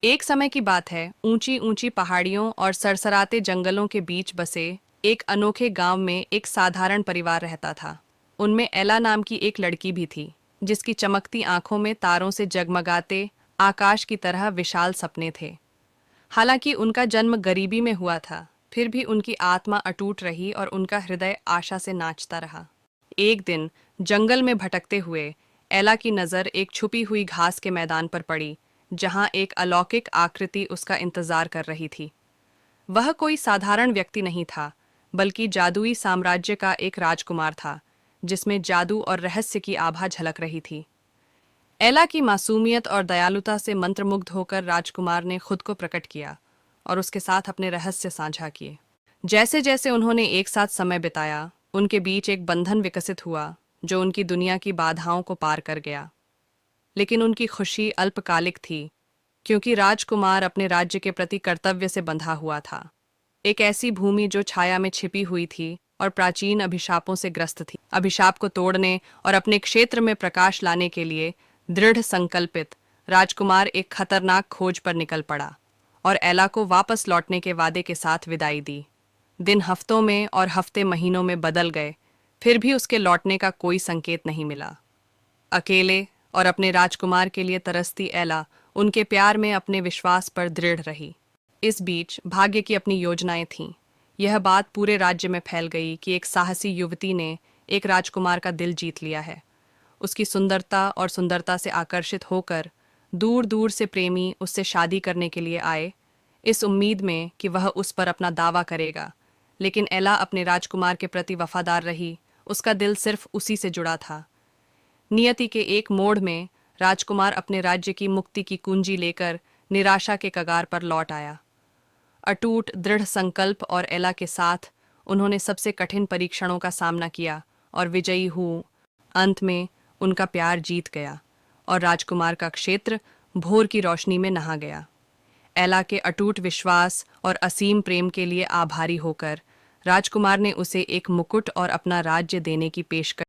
एक समय की बात है, ऊंची ऊंची पहाड़ियों और सरसराते जंगलों के बीच बसे एक अनोखे गांव में एक साधारण परिवार रहता था। उनमें एला नाम की एक लड़की भी थी, जिसकी चमकती आंखों में तारों से जगमगाते आकाश की तरह विशाल सपने थे। हालांकि उनका जन्म गरीबी में हुआ था, फिर भी उनकी आत्मा अटूट रही और उनका हृदय आशा से नाचता रहा। एक दिन जंगल में भटकते हुए एला की नज़र एक छुपी हुई घास के मैदान पर पड़ी, जहां एक अलौकिक आकृति उसका इंतजार कर रही थी। वह कोई साधारण व्यक्ति नहीं था, बल्कि जादुई साम्राज्य का एक राजकुमार था, जिसमें जादू और रहस्य की आभा झलक रही थी। एला की मासूमियत और दयालुता से मंत्रमुग्ध होकर राजकुमार ने खुद को प्रकट किया और उसके साथ अपने रहस्य साझा किए। जैसे जैसे उन्होंने एक साथ समय बिताया, उनके बीच एक बंधन विकसित हुआ जो उनकी दुनिया की बाधाओं को पार कर गया। लेकिन उनकी खुशी अल्पकालिक थी, क्योंकि राजकुमार अपने राज्य के प्रति कर्तव्य से बंधा हुआ था। एक ऐसी भूमि जो छाया में छिपी हुई थी और प्राचीन अभिशापों से ग्रस्त थी। अभिशाप को तोड़ने और अपने क्षेत्र में प्रकाश लाने के लिए दृढ़ संकल्पित राजकुमार एक खतरनाक खोज पर निकल पड़ा और एला को वापस लौटने के वादे के साथ विदाई दी। दिन हफ्तों में और हफ्ते महीनों में बदल गए, फिर भी उसके लौटने का कोई संकेत नहीं मिला। अकेले और अपने राजकुमार के लिए तरसती एला उनके प्यार में अपने विश्वास पर दृढ़ रही। इस बीच भाग्य की अपनी योजनाएं थीं। यह बात पूरे राज्य में फैल गई कि एक साहसी युवती ने एक राजकुमार का दिल जीत लिया है। उसकी सुंदरता से आकर्षित होकर दूर दूर से प्रेमी उससे शादी करने के लिए आए, इस उम्मीद में कि वह उस पर अपना दावा करेगा। लेकिन एला अपने राजकुमार के प्रति वफादार रही। उसका दिल सिर्फ उसी से जुड़ा था। नियति के एक मोड़ में राजकुमार अपने राज्य की मुक्ति की कुंजी लेकर निराशा के कगार पर लौट आया। अटूट दृढ़ संकल्प और एला के साथ उन्होंने सबसे कठिन परीक्षणों का सामना किया और विजयी हुए। अंत में उनका प्यार जीत गया और राजकुमार का क्षेत्र भोर की रोशनी में नहा गया। एला के अटूट विश्वास और असीम प्रेम के लिए आभारी होकर राजकुमार ने उसे एक मुकुट और अपना राज्य देने की पेशकश